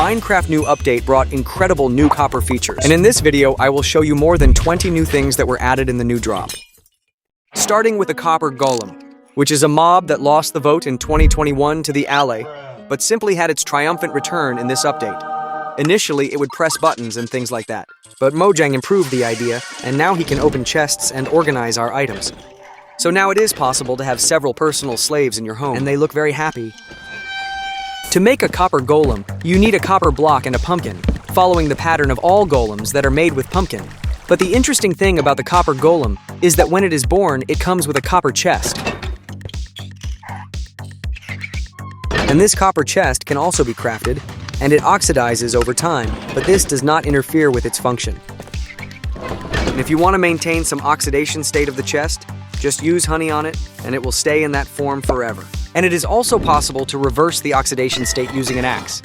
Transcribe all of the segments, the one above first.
Minecraft new update brought incredible new copper features. And in this video, I will show you more than 20 new things that were added in the new drop. Starting with the copper golem, which is a mob that lost the vote in 2021 to the allay, but simply had its triumphant return in this update. Initially, it would press buttons and things like that, but Mojang improved the idea, and now he can open chests and organize our items. So now it is possible to have several personal slaves in your home, and they look very happy. To make a copper golem, you need a copper block and a pumpkin, following the pattern of all golems that are made with pumpkin. But the interesting thing about the copper golem is that when it is born, it comes with a copper chest. And this copper chest can also be crafted, and it oxidizes over time, but this does not interfere with its function. And if you want to maintain some oxidation state of the chest, just use honey on it, and it will stay in that form forever. And it is also possible to reverse the oxidation state using an axe.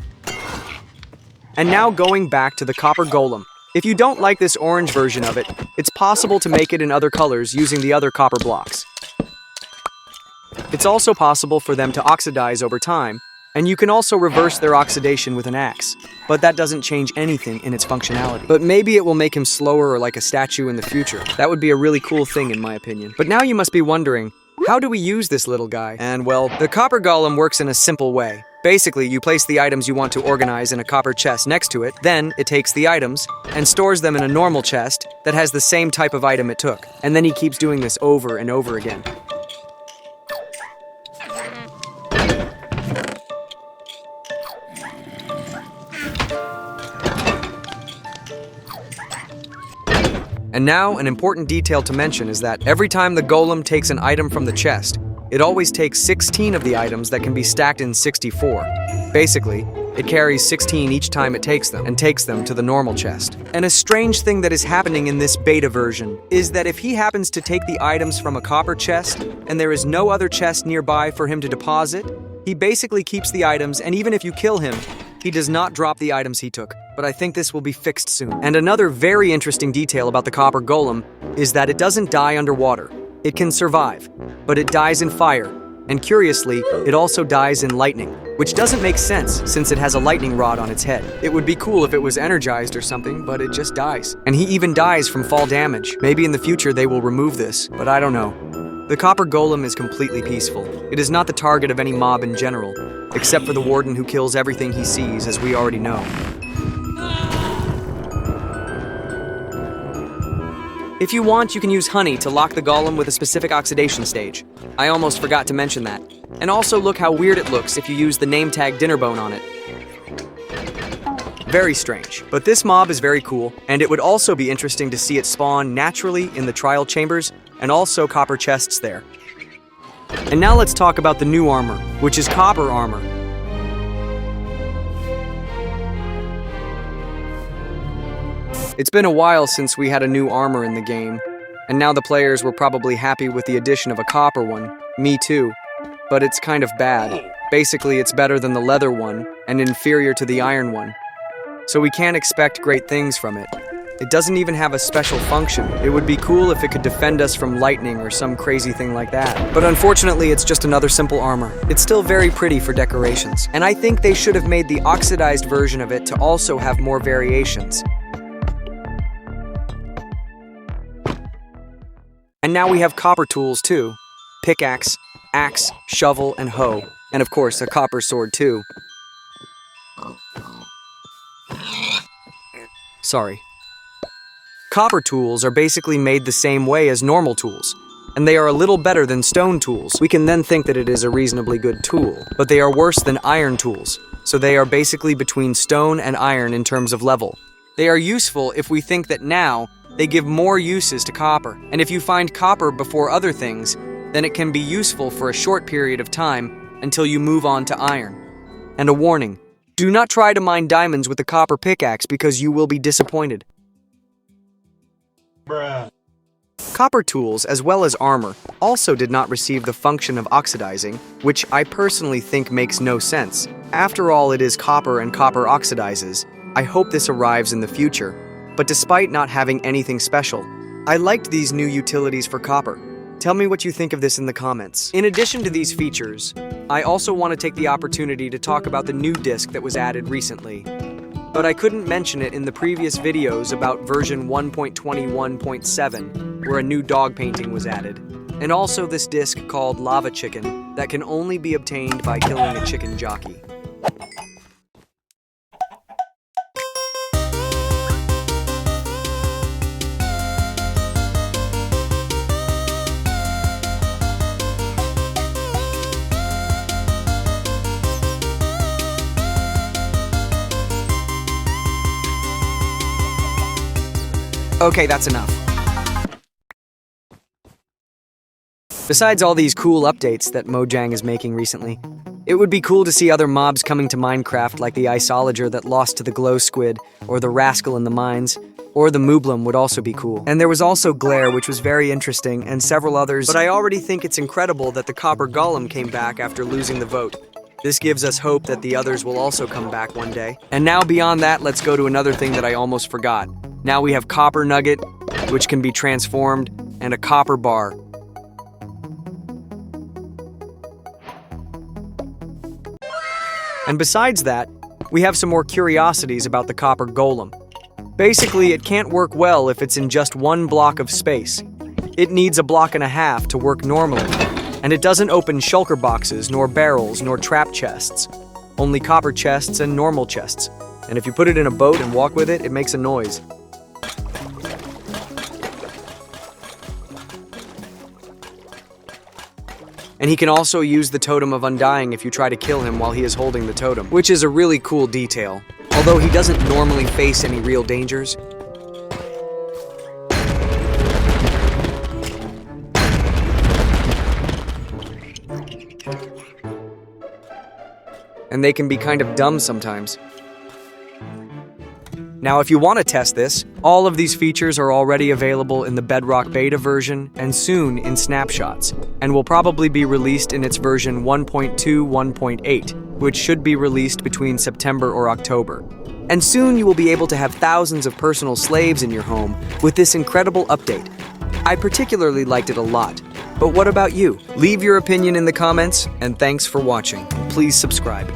And now going back to the copper golem. If you don't like this orange version of it, it's possible to make it in other colors using the other copper blocks. It's also possible for them to oxidize over time, and you can also reverse their oxidation with an axe, but that doesn't change anything in its functionality. But maybe it will make him slower or like a statue in the future. That would be a really cool thing in my opinion. But now you must be wondering, how do we use this little guy? And well, the copper golem works in a simple way. Basically, you place the items you want to organize in a copper chest next to it, then it takes the items and stores them in a normal chest that has the same type of item it took. And then he keeps doing this over and over again. And now, an important detail to mention is that every time the golem takes an item from the chest, it always takes 16 of the items that can be stacked in 64. Basically, it carries 16 each time it takes them, and takes them to the normal chest. And a strange thing that is happening in this beta version is that if he happens to take the items from a copper chest, and there is no other chest nearby for him to deposit, he basically keeps the items, and even if you kill him, he does not drop the items he took. But I think this will be fixed soon. And another very interesting detail about the copper golem is that it doesn't die underwater. It can survive, but it dies in fire. And curiously, it also dies in lightning, which doesn't make sense since it has a lightning rod on its head. It would be cool if it was energized or something, but it just dies. And he even dies from fall damage. Maybe in the future they will remove this, but I don't know. The copper golem is completely peaceful. It is not the target of any mob in general, except for the warden who kills everything he sees, as we already know. If you want, you can use honey to lock the golem with a specific oxidation stage. I almost forgot to mention that. And also look how weird it looks if you use the name tag Dinnerbone on it. Very strange. But this mob is very cool, and it would also be interesting to see it spawn naturally in the trial chambers, and also copper chests there. And now let's talk about the new armor, which is copper armor. It's been a while since we had a new armor in the game, and now the players were probably happy with the addition of a copper one. Me too. But it's kind of bad. Basically, it's better than the leather one, and inferior to the iron one. So we can't expect great things from it. It doesn't even have a special function. It would be cool if it could defend us from lightning or some crazy thing like that. But unfortunately, it's just another simple armor. It's still very pretty for decorations, and I think they should have made the oxidized version of it to also have more variations. And now we have copper tools too. Pickaxe, axe, shovel, and hoe. And of course, a copper sword too. Sorry. Copper tools are basically made the same way as normal tools, and they are a little better than stone tools. We can then think that it is a reasonably good tool, but they are worse than iron tools, so they are basically between stone and iron in terms of level. They are useful if we think that now they give more uses to copper, and if you find copper before other things, then it can be useful for a short period of time until you move on to iron. And a warning, do not try to mine diamonds with a copper pickaxe because you will be disappointed. Bruh. Copper tools, as well as armor, also did not receive the function of oxidizing, which I personally think makes no sense. After all, it is copper and copper oxidizes. I hope this arrives in the future. But despite not having anything special, I liked these new utilities for copper. Tell me what you think of this in the comments. In addition to these features, I also want to take the opportunity to talk about the new disk that was added recently. But I couldn't mention it in the previous videos about version 1.21.7, where a new dog painting was added. And also this disk called Lava Chicken that can only be obtained by killing a chicken jockey. Okay, that's enough. Besides all these cool updates that Mojang is making recently, it would be cool to see other mobs coming to Minecraft like the Isolager that lost to the Glow Squid, or the Rascal in the Mines, or the Mooblem would also be cool. And there was also Glare, which was very interesting, and several others, but I already think it's incredible that the Copper Golem came back after losing the vote. This gives us hope that the others will also come back one day. And now beyond that, let's go to another thing that I almost forgot. Now we have Copper Nugget, which can be transformed, and a Copper Bar. And besides that, we have some more curiosities about the Copper Golem. Basically, it can't work well if it's in just one block of space. It needs a block and a half to work normally. And it doesn't open shulker boxes, nor barrels, nor trap chests. Only copper chests and normal chests. And if you put it in a boat and walk with it, it makes a noise. And he can also use the Totem of Undying if you try to kill him while he is holding the totem, which is a really cool detail. Although he doesn't normally face any real dangers. And they can be kind of dumb sometimes. Now, if you want to test this, all of these features are already available in the Bedrock beta version and soon in snapshots, and will probably be released in its version 1.2.1.8, which should be released between September or October. And soon you will be able to have thousands of personal slaves in your home with this incredible update. I particularly liked it a lot. But what about you? Leave your opinion in the comments, and thanks for watching. Please subscribe.